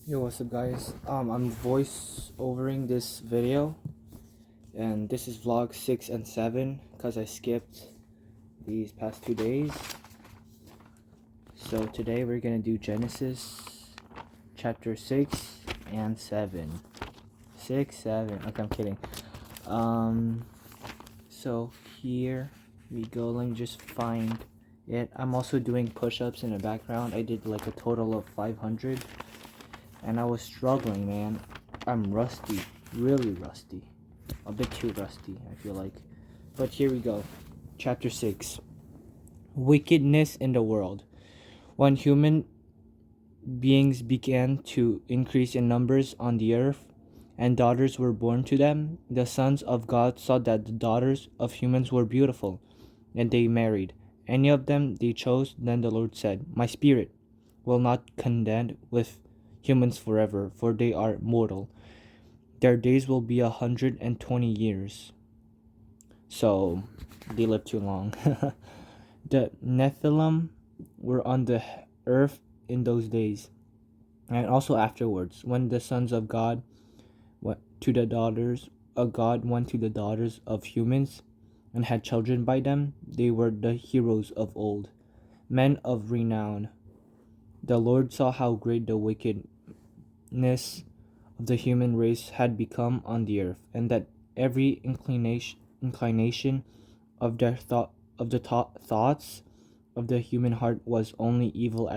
Yo, what's up, guys? I'm voice overing this video, and this is vlog 6 and 7 because I skipped these past 2 days. So today we're gonna do Genesis chapter 6 and 7. 6, 7. Okay, I'm kidding. So here we go. Let me just find it. I'm also doing push-ups in the background. I did like a total of 500. And I was struggling, man. I'm rusty, really rusty, a bit too rusty, I feel like. But here we go. Chapter 6. Wickedness in the world. When human beings began to increase in numbers on the earth, and daughters were born to them, the sons of God saw that the daughters of humans were beautiful, and they married. Any of them they chose. Then the Lord said, My spirit will not contend with humans forever, for they are mortal. Their days will be 120 years. So they live too long. The Nephilim were on the earth in those days, and also afterwards, when the sons of God went to the daughters of God went to the daughters of humans and had children by them. They were the heroes of old, men of renown. The Lord saw how great the wickedness of the human race had become on the earth, and that every inclination of their thoughts of the human heart was only evil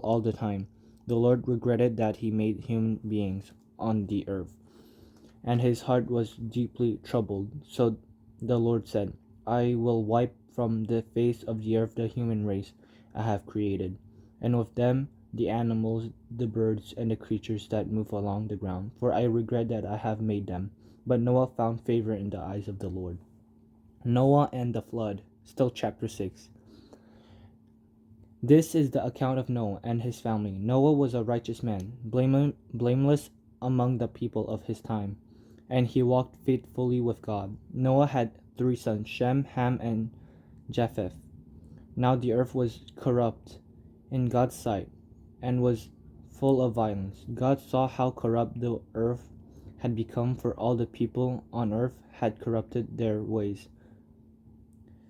all the time. The Lord regretted that he made human beings on the earth, and his heart was deeply troubled. So the Lord said, I will wipe from the face of the earth the human race I have created, and with them the animals, the birds, and the creatures that move along the ground, for I regret that I have made them. But Noah found favor in the eyes of the Lord. Noah and the flood. Still chapter 6. This is the account of Noah and his family. Noah was a righteous man, blameless among the people of his time, and he walked faithfully with God. Noah had 3 sons, Shem, Ham, and Japheth. Now the earth was corrupt in God's sight, and was full of violence. God saw how corrupt the earth had become, for all the people on earth had corrupted their ways.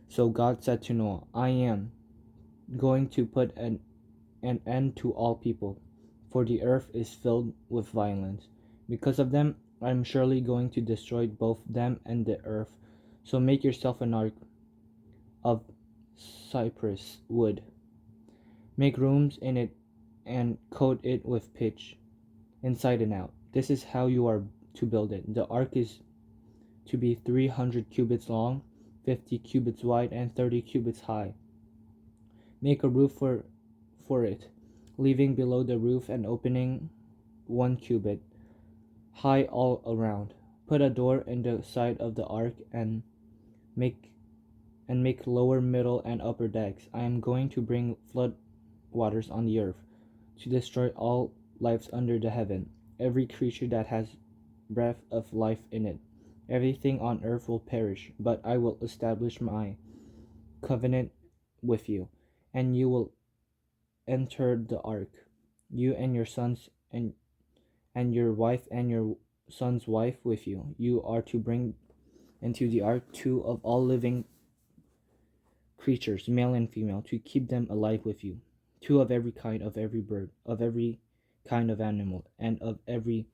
So God said to Noah, I am going to put an end to all people, for the earth is filled with violence. Because of them, I am surely going to destroy both them and the earth. So make yourself an ark of cypress wood. Make rooms in it and coat it with pitch, inside and out. This is how you are to build it. The ark is to be 300 cubits long, 50 cubits wide, and 30 cubits high. Make a roof for it, leaving below the roof an opening 1 cubit high all around. Put a door in the side of the ark make make lower, middle, and upper decks. I am going to bring flood waters on the earth to destroy all lives under the heaven, every creature that has breath of life in it. Everything on earth will perish, but I will establish my covenant with you, and you will enter the ark, you and your sons and your wife and your son's wife with you. You are to bring into the ark 2 of all living creatures, male and female, to keep them alive with you. 2 of every kind of every bird, of every kind of animal, and of every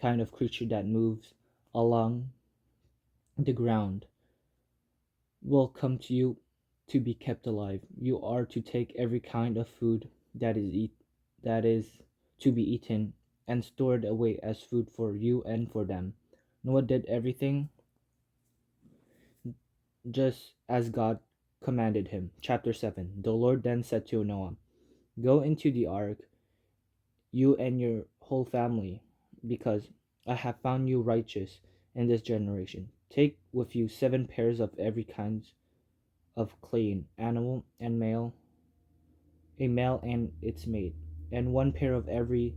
kind of creature that moves along the ground will come to you to be kept alive. You are to take every kind of food that is to be eaten and stored away as food for you and for them. Noah did everything just as God commanded him. Chapter 7. The Lord then said to Noah, Go into the ark, you and your whole family, because I have found you righteous in this generation. Take with you 7 pairs of every kind of clean animal and a male and its mate, and 1 pair of every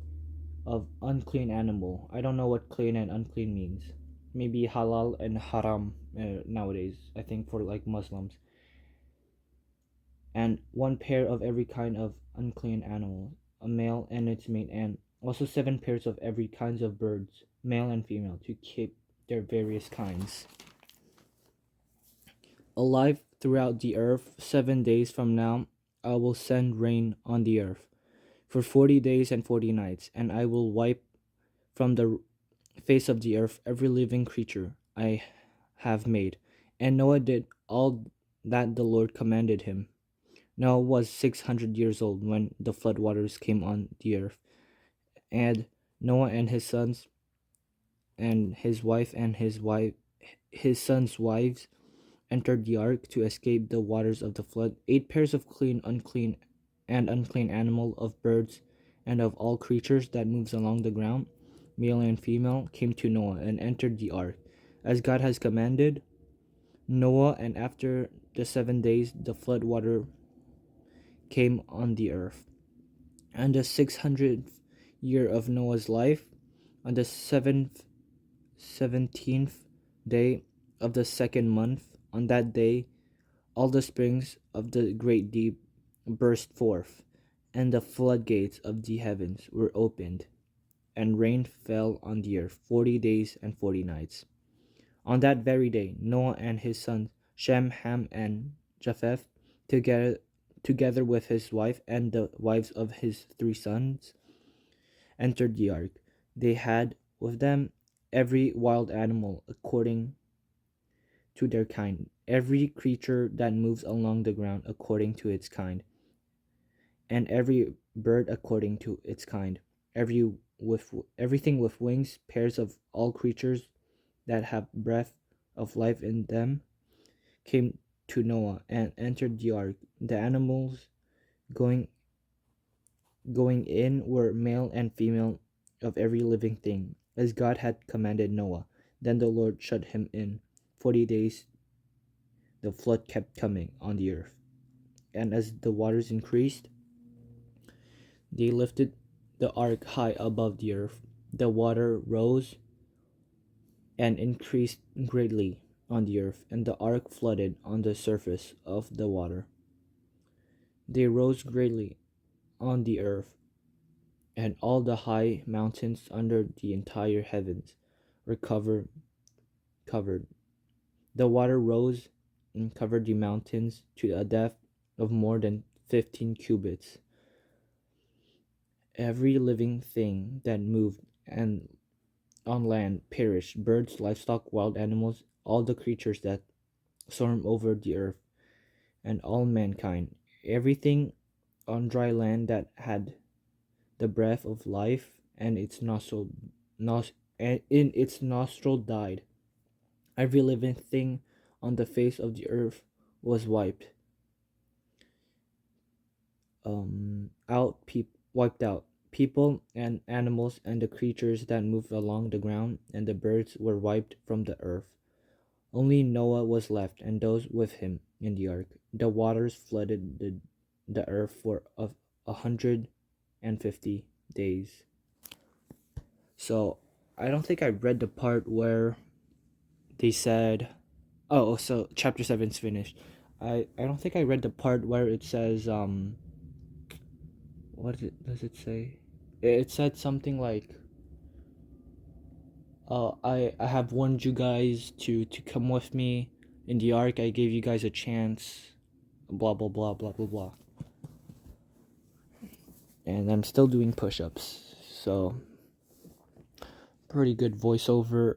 of unclean animal. I don't know what clean and unclean means. Maybe halal and haram nowadays, I think, for like Muslims. And 1 pair of every kind of unclean animal, a male and its mate, and Also 7 pairs of every kinds of birds, male and female, to keep their various kinds alive throughout the earth. 7 days from now I will send rain on the earth for 40 days and 40 nights, and I will wipe from the face of the earth every living creature I have made. And Noah did all that the Lord commanded him. Noah was 600 years old when the flood waters came on the earth, and Noah and his sons and his sons' wives entered the ark to escape the waters of the flood. 8 pairs of clean, unclean, and unclean animal, of birds, and of all creatures that moves along the ground, male and female, came to Noah and entered the ark, as God has commanded Noah. And after the 7 days, the flood water came on the earth. And the 600th year of Noah's life, on the 17th day of the second month, on that day, all the springs of the great deep burst forth, and the floodgates of the heavens were opened, and rain fell on the earth 40 days and 40 nights. On that very day, Noah and his sons Shem, Ham, and Japheth, together with his wife and the wives of his 3 sons, entered the ark. They had with them every wild animal according to their kind, every creature that moves along the ground according to its kind, and every bird according to its kind, everything with wings, pairs of all creatures that have breath of life in them, came to Noah and entered the ark. The animals going in were male and female of every living thing, as God had commanded Noah. Then the Lord shut him in. 40 days the flood kept coming on the earth. And as the waters increased, they lifted the ark high above the earth. The water rose and increased greatly on the earth, and the ark flooded on the surface of the water. They rose greatly on the earth, and all the high mountains under the entire heavens were covered. The water rose and covered the mountains to a depth of more than 15 cubits. Every living thing that moved and on land perished: birds, livestock, wild animals, all the creatures that swarm over the earth, and all mankind. Everything on dry land that had the breath of life and in its nostril died. Every living thing on the face of the earth was wiped out. People and animals and the creatures that moved along the ground and the birds were wiped from the earth. Only Noah was left, and those with him in the ark. The waters flooded the earth for 150 days. So I don't think I read the part where they said, oh, so chapter 7's finished. I don't think I read the part where it says what does it say? It said something like, I have warned you guys to come with me in the ark. I gave you guys a chance, blah blah blah blah blah blah. And I'm still doing push-ups, so pretty good voiceover.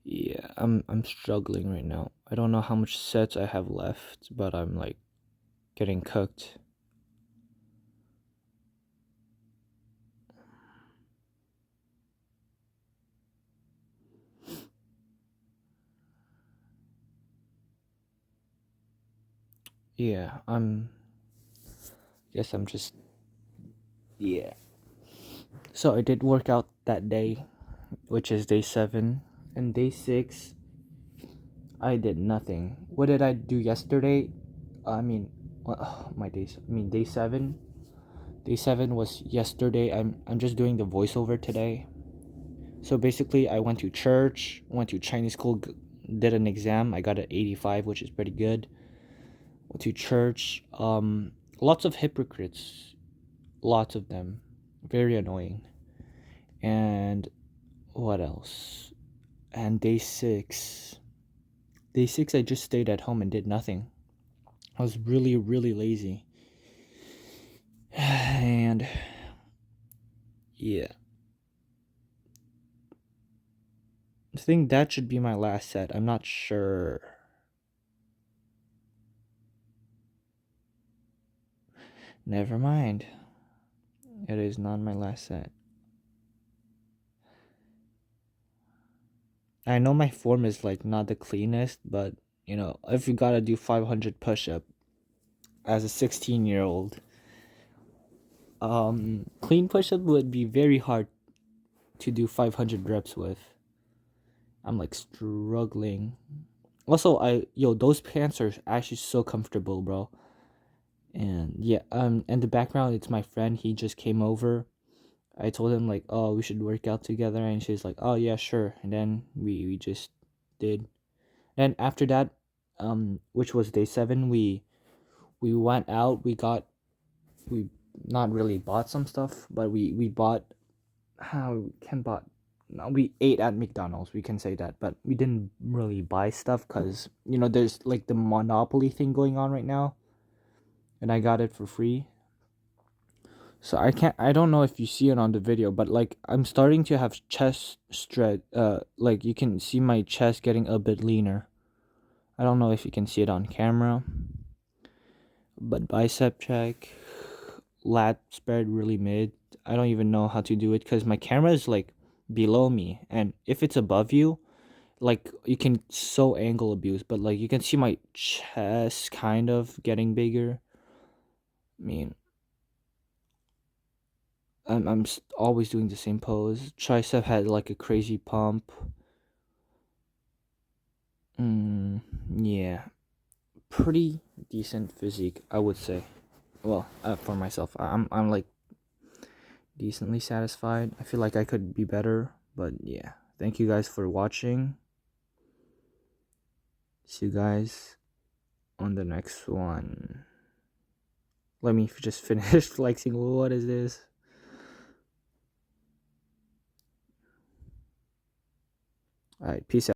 Yeah, I'm struggling right now. I don't know how much sets I have left, but I'm like getting cooked. Yeah, guess I'm just, yeah. So I did work out that day, which is day 7, and day 6 I did nothing. What did I do yesterday? My days. Day 7. Day 7 was yesterday. I'm just doing the voiceover today. So basically, I went to church, went to Chinese school, did an exam. I got an 85, which is pretty good. Went to church. Lots of hypocrites. lots of them. Very annoying. And what else? And day 6. Day 6, I just stayed at home and did nothing. I was really, really lazy. And yeah. I think that should be my last set. I'm not sure. Never mind. It is not my last set. I know my form is like not the cleanest, but you know, if you gotta do 500 push-up as a 16-year-old, clean push-up would be very hard to do 500 reps with. I'm like struggling. Also, those pants are actually so comfortable, bro. And yeah, in the background, it's my friend. He just came over. I told him like, oh, we should work out together, and she's like, oh yeah, sure. And then we just did. And after that, which was day 7, we went out. We not really bought some stuff, but we bought how we can bought. No, we ate at McDonald's. We can say that, but we didn't really buy stuff because there's like the Monopoly thing going on right now, and I got it for free. So I don't know if you see it on the video, but like I'm starting to have chest stretch. Like you can see my chest getting a bit leaner. I don't know if you can see it on camera, but bicep check, lat spread really mid. I don't even know how to do it because my camera is like below me, and if it's above you, like you can so angle abuse, but like you can see my chest kind of getting bigger. I mean, I'm always doing the same pose. Tricep had like a crazy pump. Yeah, pretty decent physique, I would say. Well, for myself, I'm like decently satisfied. I feel like I could be better, but yeah. Thank you guys for watching. See you guys on the next one. Let me just finish flexing. What is this? All right, peace out.